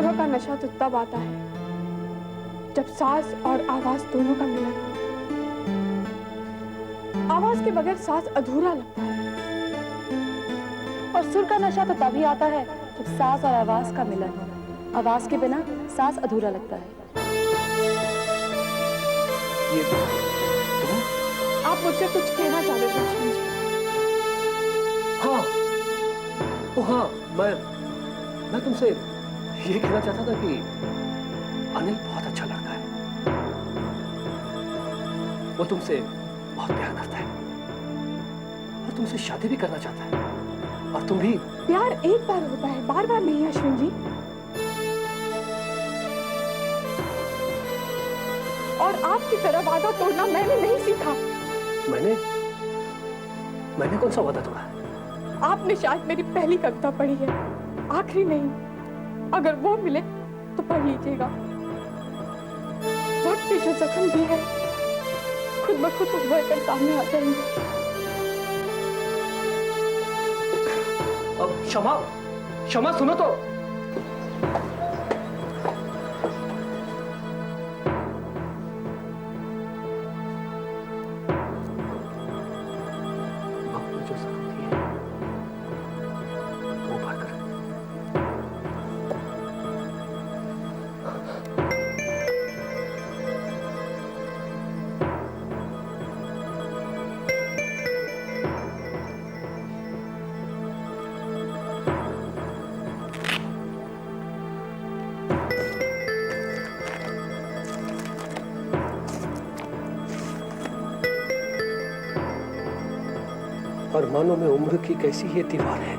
सुरों का नशा तो तब आता है जब सांस और आवाज दोनों का मिलन हो। आवाज के बगैर सांस अधूरा लगता है। और सुर का नशा तो तभी आता है जब सांस और आवाज का मिलन हो। आवाज के बिना सांस अधूरा लगता है। ये तुम? आप मुझसे कुछ कहना चाहते थे लक्ष्मण जी? हाँ, ओ हाँ, मैं तुमसे ये कहना चाहता था कि अनिल बहुत अच्छा लड़का है। वो तुमसे बहुत प्यार करता है और तुमसे शादी भी करना चाहता है। और तुम भी। प्यार एक बार होता है, बार बार नहीं अश्विन जी। और आपकी तरह वादा तोड़ना मैंने नहीं सीखा। मैंने कौन सा वादा तोड़ा? आपने शायद मेरी पहली कविता पढ़ी है, आखिरी नहीं। अगर वो मिले तो पढ़ लीजिएगा। वक्त पे जो जख्म भी है खुद ब खुद उभर कर सामने आ जाएंगे। अब क्षमा सुनो तो। और मानो में उम्र की कैसी ये दीवार है,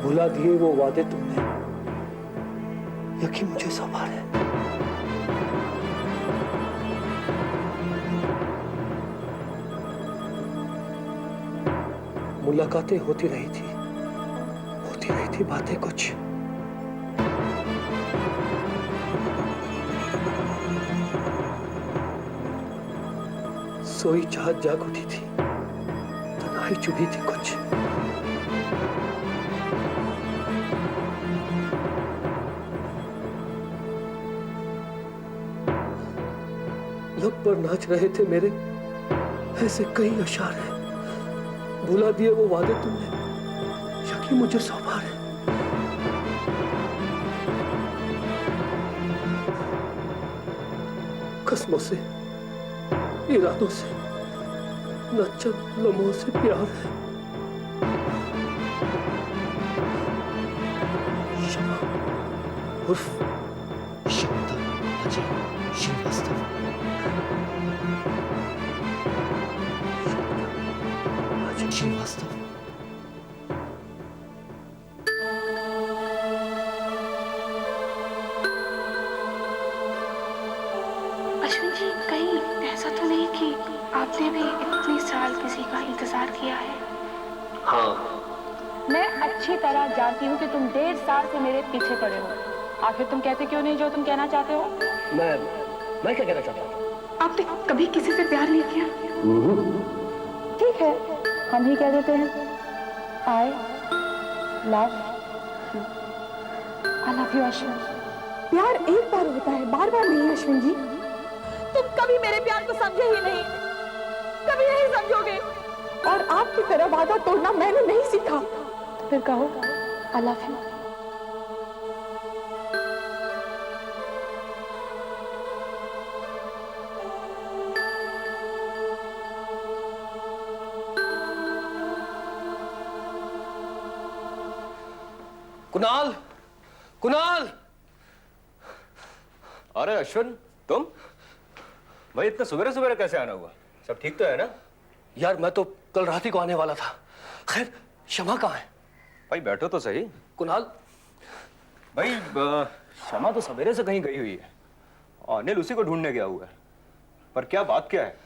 भुला दिए वो वादे तुमने, यकीन मुझे सवार है। मुलाकातें होती रही थी बातें कुछ। सोई चाहत जाग उठी थी, तन्हाई चुभी थी कुछ। लब पर नाच रहे थे मेरे ऐसे कई अशार हैं, भुला दिए वो वादे तुमने, यकीन मुझे सौभार है। कसमों से, इरादों से, न चंद लम्हों से प्यार है। शमा उर्फ शमिता अजय श्रीवास्तव। अजय श्रीवास्तव। अश्विन जी, कहीं ऐसा तो नहीं कि आपने भी इतने साल किसी का इंतजार किया है? हाँ, मैं अच्छी तरह जानती हूँ कि तुम 1.5 साल से मेरे पीछे पड़े हो। आखिर तुम कहते क्यों नहीं जो तुम कहना चाहते हो? मैं क्या कहना चाहता हूँ? आपने कभी किसी से प्यार नहीं किया? ठीक है, हम ही कह देते हैं, आई लव यू अश्विन। प्यार एक बार होता है, बार बार नहीं अश्विन जी। तुम कभी मेरे प्यार को समझे ही नहीं, कभी नहीं समझोगे। और आपकी तरह वादा तोड़ना मैंने नहीं सीखा। तो फिर कहो I love you. Kunal, Kunal! अरे अश्विन, तुम भाई इतने सवेरे सवेरे कैसे आना हुआ? सब ठीक तो है ना? यार मैं तो कल रात ही को आने वाला था। खैर, शमा कहाँ है? भाई बैठो तो सही। कुणाल भाई शमा तो सवेरे से कहीं गई हुई है, अनिल उसी को ढूंढने गया हुआ है। पर क्या बात क्या है?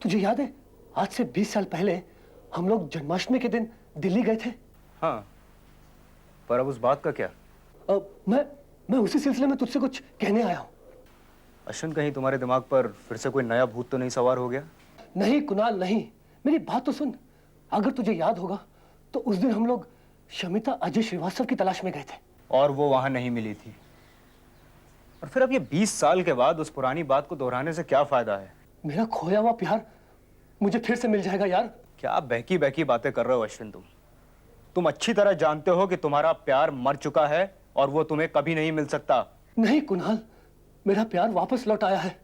तुझे याद है आज से 20 साल पहले हम लोग जन्माष्टमी के दिन दिल्ली गए थे? हाँ, पर अब उस बात का क्या? मैं उसी सिलसिले में तुझसे कुछ कहने आया हूँ। अश्विन, कहीं तुम्हारे दिमाग पर फिर से कोई नया भूत तो नहीं सवार हो गया? नहीं कुणाल नहीं, मेरी बात तो सुन। अगर तुझे याद होगा तो उस दिन हम लोग शमिता अजय श्रीवास्तव की तलाश में गए थे। और वो वहां नहीं मिली थी। और फिर अब ये 20 साल के बाद उस पुरानी बात को दोहराने से क्या फायदा है? मेरा खोया हुआ प्यार मुझे फिर से मिल जाएगा यार। क्या बहकी बहकी बातें कर रहे हो अश्विन? तुम अच्छी तरह जानते हो कि तुम्हारा प्यार मर चुका है और वो तुम्हें कभी नहीं मिल सकता। नहीं कुणाल, मेरा प्यार वापस लौट आया है।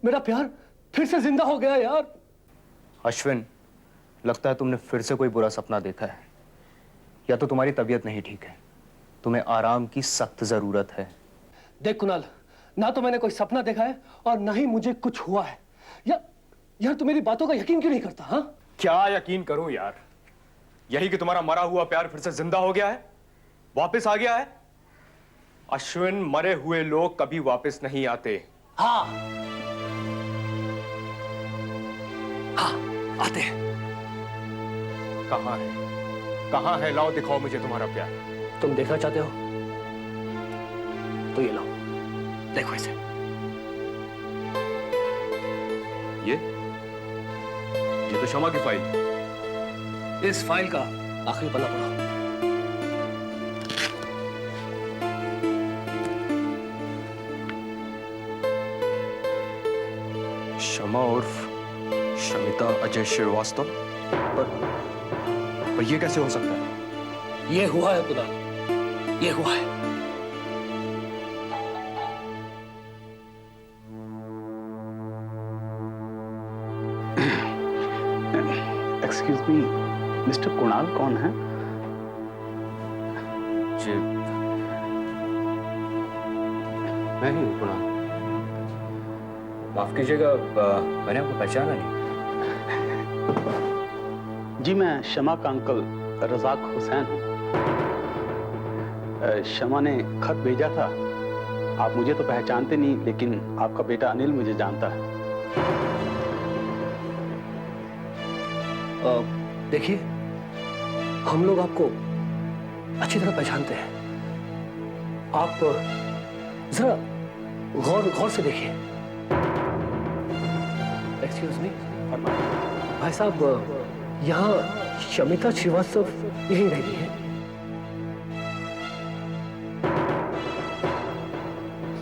मेरा प्यार फिर से जिंदा हो गया यार। अश्विन, लगता है तुमने फिर से कोई बुरा सपना देखा है, या तो तुम्हारी तबीयत नहीं ठीक है। तुम्हें आराम की सख्त जरूरत है। देख कुणाल, ना तो मैंने कोई सपना देखा है और ना ही मुझे कुछ हुआ है। यार तू मेरी बातों का यकीन क्यों नहीं करता? हाँ, क्या यकीन करूं यार? यही कि तुम्हारा मरा हुआ प्यार फिर से जिंदा हो गया है, वापस आ गया है। अश्विन, मरे हुए लोग कभी वापस नहीं आते। हाँ आते हैं। कहां है? कहां है? लाओ दिखाओ मुझे तुम्हारा प्यार। तुम देखना चाहते हो तो ये लो, देखो इसे। ये तो शमा की फाइल। इस फाइल का आखिरी पन्ना पढ़ो। शमा उर्फ शमिता अजय श्रीवास्तव। पर ये कैसे हो सकता है? ये हुआ है कुणाल, ये हुआ है। एक्सक्यूज मी, मिस्टर कुणाल कौन है? जी, मैं ही हूँ कुणाल। माफ कीजिएगा, मैंने आपको पहचाना नहीं। जी, मैं शमा का अंकल रजाक हुसैन हूँ। शमा ने खत भेजा था। आप मुझे तो पहचानते नहीं, लेकिन आपका बेटा अनिल मुझे जानता है। देखिए, हम लोग आपको अच्छी तरह पहचानते हैं। आप जरा गौर से देखिए। एक्सक्यूज मी भाई साहब, यहाँ शमिता श्रीवास्तव यहीं रहती है?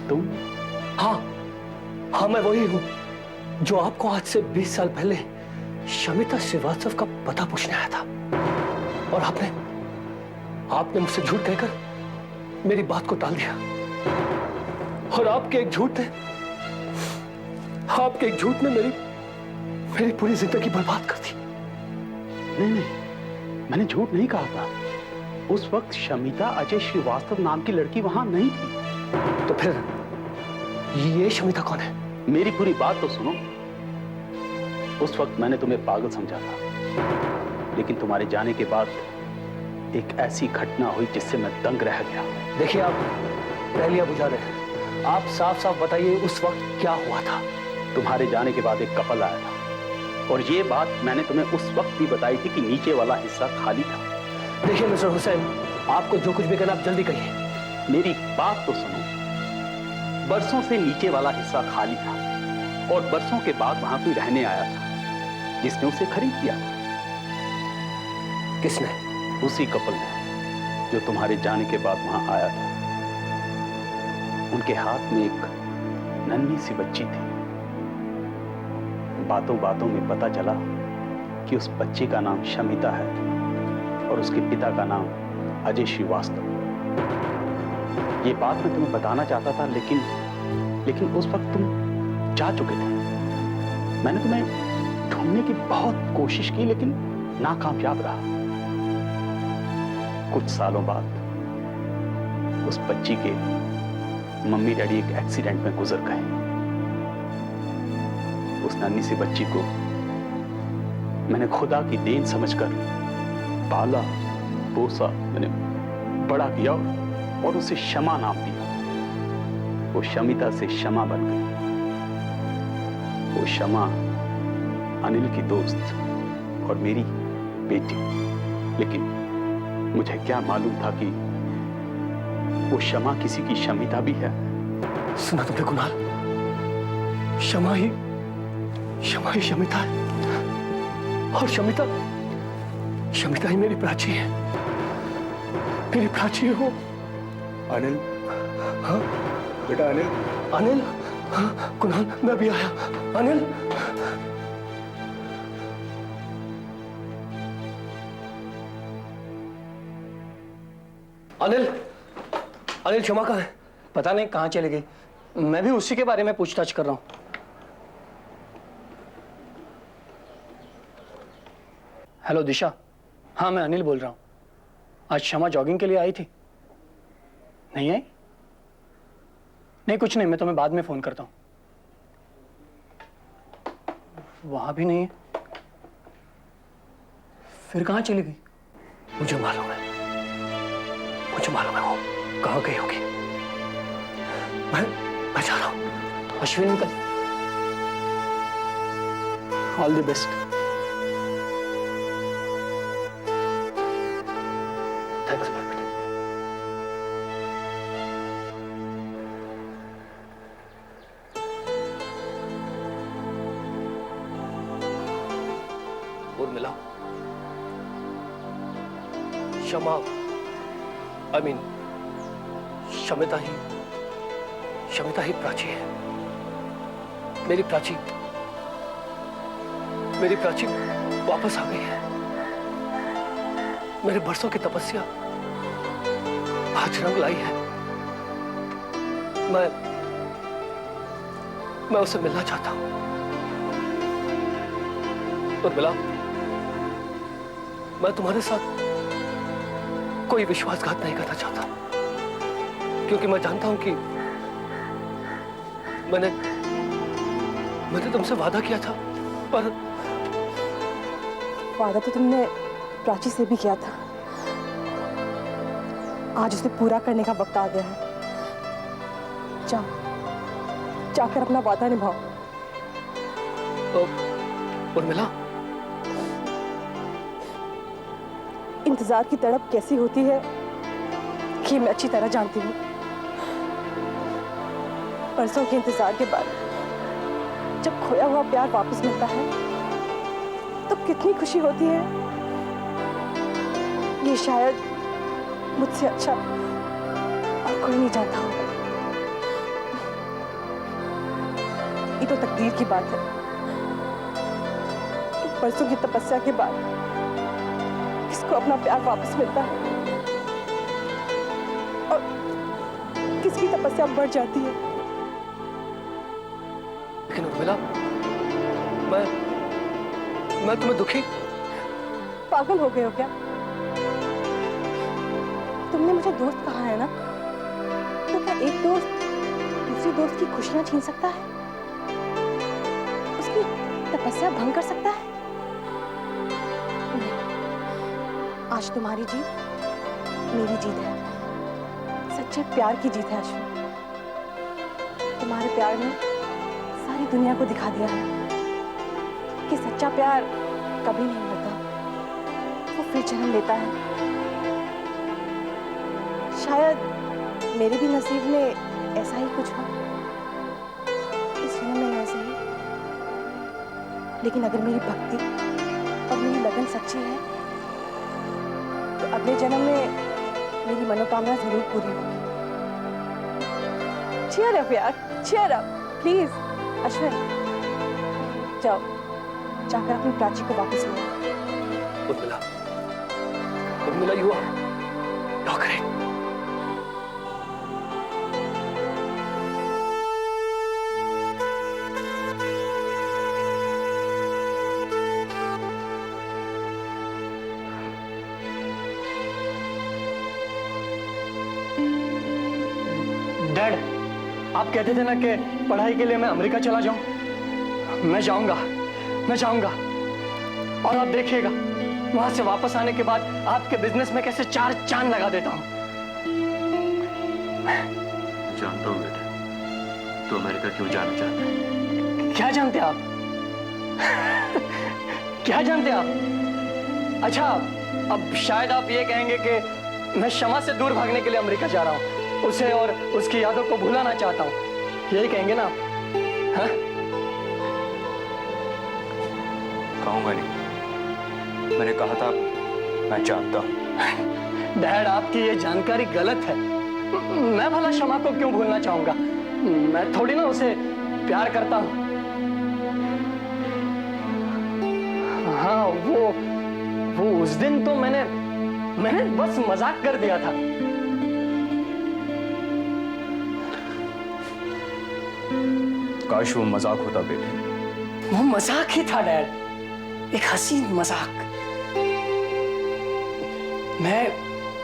तुम? हाँ, मैं वही हूँ जो आपको आज से 20 साल पहले शमिता श्रीवास्तव का पता पूछने आया था। और आपने मुझसे झूठ कहकर मेरी बात को टाल दिया। और आपके एक झूठ ने मेरी पूरी जिंदगी बर्बाद कर दी। नहीं, मैंने झूठ नहीं कहा था। उस वक्त शमिता अजय श्रीवास्तव नाम की लड़की वहां नहीं थी। तो फिर ये शमिता कौन है? मेरी पूरी बात तो सुनो। उस वक्त मैंने तुम्हें पागल समझा था, लेकिन तुम्हारे जाने के बाद एक ऐसी घटना हुई जिससे मैं दंग रह गया। देखिए, आप पहलियां बुझा रहे हैं। आप साफ साफ बताइए, उस वक्त क्या हुआ था? तुम्हारे जाने के बाद एक कपल आया था, और ये बात मैंने तुम्हें उस वक्त भी बताई थी कि नीचे वाला हिस्सा खाली था। देखिए मिस्टर हुसैन, आपको जो कुछ भी करना आप जल्दी कहिए। मेरी बात तो सुनो। बरसों से नीचे वाला हिस्सा खाली था, और बरसों के बाद वहां कोई रहने आया था जिसने उसे खरीद लिया। किसने? उसी कपल ने जो तुम्हारे जाने के बाद वहां आया था। उनके हाथ में एक नन्ही सी बच्ची थी। बातों बातों में पता चला कि उस बच्चे का नाम शमिता है और उसके पिता का नाम अजय श्रीवास्तव। ये बात मैं तुम्हें बताना चाहता था, लेकिन उस वक्त तुम जा चुके थे। मैंने तुम्हें ढूंढने की बहुत कोशिश की, लेकिन नाकामयाब रहा। कुछ सालों बाद उस बच्ची के मम्मी डैडी एक एक्सीडेंट में गुजर गए। उस नन्ही सी बच्ची को मैंने खुदा की देन समझकर पाला पोसा, मैंने बड़ा किया और उसे शमा नाम दिया। वो शमिता से शमा बन गई। वो शमा अनिल की दोस्त और मेरी बेटी। लेकिन मुझे क्या मालूम था कि वो शमा किसी की शमिता भी है। सुना तुमने कुणाल? शमा ही शमिता है। और शमिता ही मेरी प्राची है। मेरी प्राची है वो। अनिल, हाँ बेटा अनिल। अनिल, हाँ कुणाल, मैं भी आया। अनिल, अनिल, अनिल क्षमा कहाँ है? पता नहीं कहाँ चली गई। मैं भी उसी के बारे में पूछताछ कर रहा हूँ। हेलो दिशा, हाँ मैं अनिल बोल रहा हूँ। आज क्षमा जॉगिंग के लिए आई थी? नहीं आई? नहीं कुछ नहीं, मैं तुम्हें बाद में फोन करता हूँ। वहां भी नहीं है, फिर कहाँ चली गई? मुझे मालूम है वो कहाँ गई होगी। मैं जा रहा हूँ। अश्विन का ऑल द बेस्ट। थैंक्स बेटा। उर्मिला, क्षमा, आई मीन शमिता ही प्राची है। मेरी प्राची वापस आ गई है। मेरे बरसों की तपस्या आज रंग लाई है। मैं उसे मिलना चाहता हूं। उर्मिला, मैं तुम्हारे साथ कोई विश्वासघात नहीं करना चाहता, क्योंकि मैं जानता हूं कि मैंने तुमसे वादा किया था, पर वादा तो तुमने प्राची से भी किया था। आज उसे पूरा करने का वक्त आ गया है। जाकर अपना वादा निभाओ। उर्मिला, इंतजार की तड़प कैसी होती है कि मैं अच्छी तरह जानती हूँ। बरसों के इंतजार के बाद जब खोया हुआ प्यार वापस मिलता है तो कितनी खुशी होती है। ये शायद मुझसे अच्छा और कोई नहीं जानता होगा। ये तो तकदीर की बात है कि बरसों की तपस्या के बाद किसको अपना प्यार वापस मिलता है और किसकी तपस्या बढ़ जाती है। लेकिन उर्मिला, मैं तुम्हें दुखी। पागल हो गए हो क्या? तुमने मुझे दोस्त कहा है ना, तो क्या एक दोस्त दूसरी दोस्त की खुशियां छीन सकता है? उसकी तपस्या भंग कर सकता है? नहीं। आज तुम्हारी जीत मेरी जीत है। सच्चे प्यार की जीत है अश्विन। तुम्हारे प्यार ने सारी दुनिया को दिखा दिया है कि सच्चा प्यार कभी नहीं मरता, वो फिर जन्म लेता है। शायद मेरे भी नसीब में ऐसा ही कुछ हो, इस जन्म में ऐसे ही। लेकिन अगर मेरी भक्ति और मेरी लगन सच्ची है तो अगले जन्म में मेरी मनोकामना जरूर पूरी होगी। चीयर अप यार, चीयर अप प्लीज। अश्विन, जाओ जाकर अपनी प्राची को वापस ले। Urmila, you are great. Dad, आप कहते थे ना कि पढ़ाई के लिए मैं अमेरिका चला जाऊं। मैं जाऊंगा और आप देखिएगा वहां से वापस आने के बाद आपके बिजनेस में कैसे 4 चांद लगा देता हूं। जानता हूं बेटा, तो अमेरिका क्यों जाना चाहता है। क्या जानते आप? क्या जानते आप? अच्छा, अब शायद आप ये कहेंगे कि मैं क्षमा से दूर भागने के लिए अमेरिका जा रहा हूं, उसे और उसकी यादों को भुलाना चाहता हूं, यही कहेंगे ना? हाँ? कहूंगा नहीं, मैंने कहा था मैं जानता हूं। डैड, आपकी ये जानकारी गलत है। मैं भला शमा को क्यों भूलना चाहूंगा? मैं थोड़ी ना उसे प्यार करता हूं। हाँ, वो उस दिन तो मैंने बस मजाक कर दिया था। काश वो मजाक होता बेटे। वो मजाक ही था डैड, एक हसीन मजाक।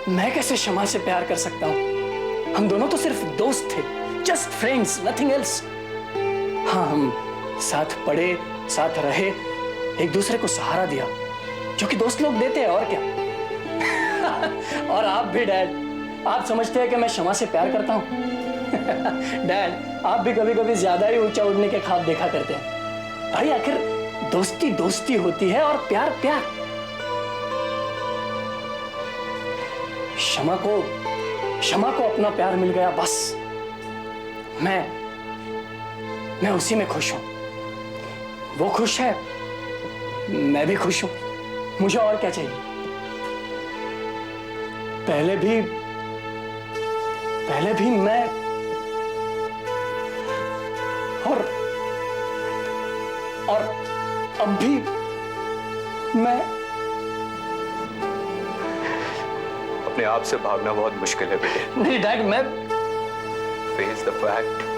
मैं कैसे शमा से प्यार कर सकता हूं? हम दोनों तो सिर्फ दोस्त थे, जस्ट फ्रेंड्स, नथिंग एल्स। हाँ, हम साथ पढ़े, साथ रहे, एक दूसरे को सहारा दिया, जो कि दोस्त लोग देते हैं, और क्या। और आप भी डैड, आप समझते हैं कि मैं शमा से प्यार करता हूं? डैड, आप भी कभी कभी ज्यादा ही ऊंचा उड़ने के ख्वाब देखा करते हैं। भाई, आखिर दोस्ती दोस्ती होती है और प्यार प्यार। शमा को अपना प्यार मिल गया, बस मैं उसी में खुश हूं। वो खुश है, मैं भी खुश हूं। मुझे और क्या चाहिए? पहले भी मैं और अब भी मैं। अपने आप से भागना बहुत मुश्किल है बेटे। नहीं डैड, मैं फेस द फैक्ट।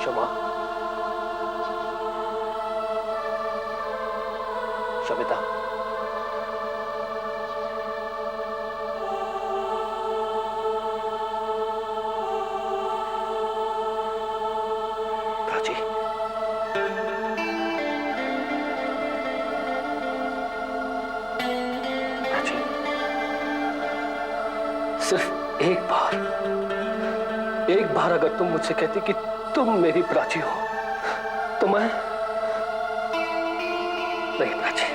शमा, शमिता, प्राची, प्राची, सिर्फ एक बार अगर तुम मुझसे कहती कि तुम मेरी प्राची हो, तो मैं। नहीं प्राची,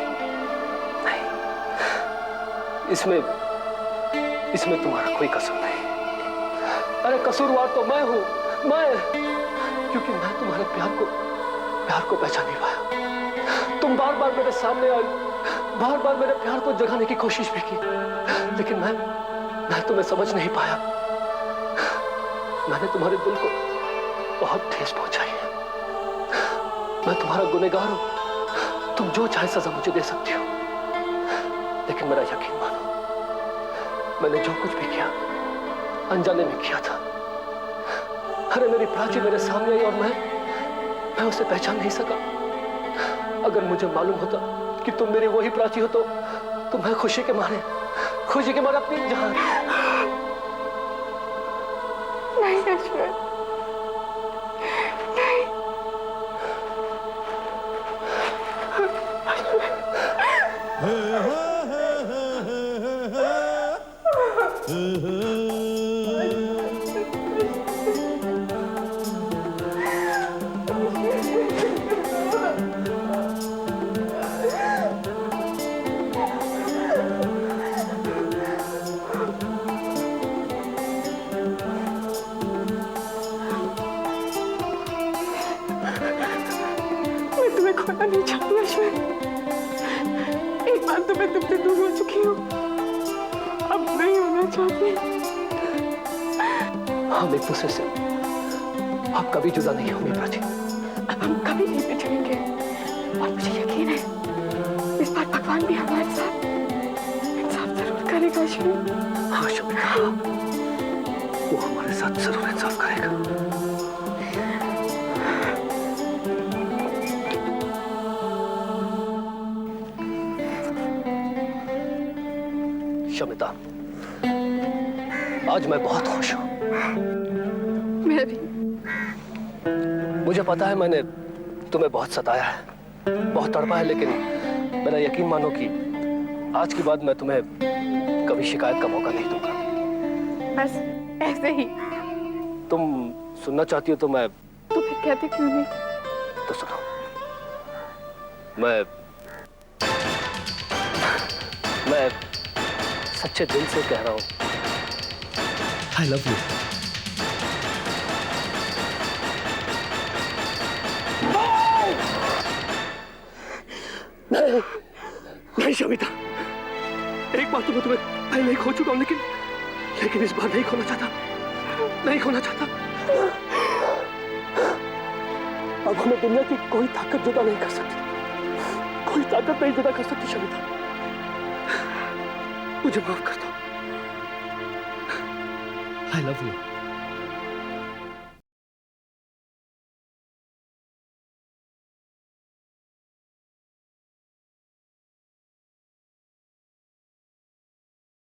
नहीं, इसमें तुम्हारा कोई कसूर नहीं। अरे कसूरवार तो मैं हूं, क्योंकि मैं तुम्हारे प्यार को पहचान नहीं पाया। तुम बार बार मेरे सामने आई, बार बार मेरे प्यार को जगाने की कोशिश भी की, लेकिन मैं तुम्हें समझ नहीं पाया। मैंने तुम्हारे दिल को बहुत ठेस पहुंचाई है। मैं तुम्हारा गुनहगार हूं। तुम जो चाहे सजा मुझे दे सकती हो, लेकिन मेरा यकीन मानो, मैंने जो कुछ भी किया अनजाने में किया था। अरे मेरी प्राची मेरे सामने आई और मैं उसे पहचान नहीं सका। अगर मुझे मालूम होता कि तुम मेरी वही प्राची हो, तो मैं खुशी के मारे अपनी जान। नहीं अश्विन, खोना नहीं चाहती अश्विन। एक बार तो मैं तुमसे दूर हो चुकी हूँ, अब नहीं होना चाहती। हम एक दूसरे से आप कभी जुदा नहीं होंगे प्राची। अब हम कभी नहीं बिछड़ेंगे, और मुझे यकीन है इस बार भगवान भी हमारे साथ इंसाफ जरूर करेगा अश्विन। हाँ शमिता, वो हमारे साथ जरूर इंसाफ करेगा। शमिता, आज मैं बहुत खुश हूं। मैं भी। मुझे पता है मैंने तुम्हें बहुत सताया है, बहुत तड़पा है, लेकिन मेरा यकीन मानो कि आज के बाद मैं तुम्हें कभी शिकायत का मौका नहीं दूंगा। बस ऐसे ही। तुम सुनना चाहती हो तो मैं तो फिर कहते क्यों नहीं? तो सुनो। मैं सच्चे दिल से कह रहा हूं, आई लव यू। नहीं शमिता, एक बार तो मैं तुम्हें पहले ही खो चुका हूं, लेकिन इस बार नहीं खोना चाहता, नहीं खोना चाहता। अब हमें दुनिया की कोई ताकत जुदा नहीं कर सकती, कोई ताकत नहीं जुदा कर सकती शमिता। मुझे माफ कर दो। I love you.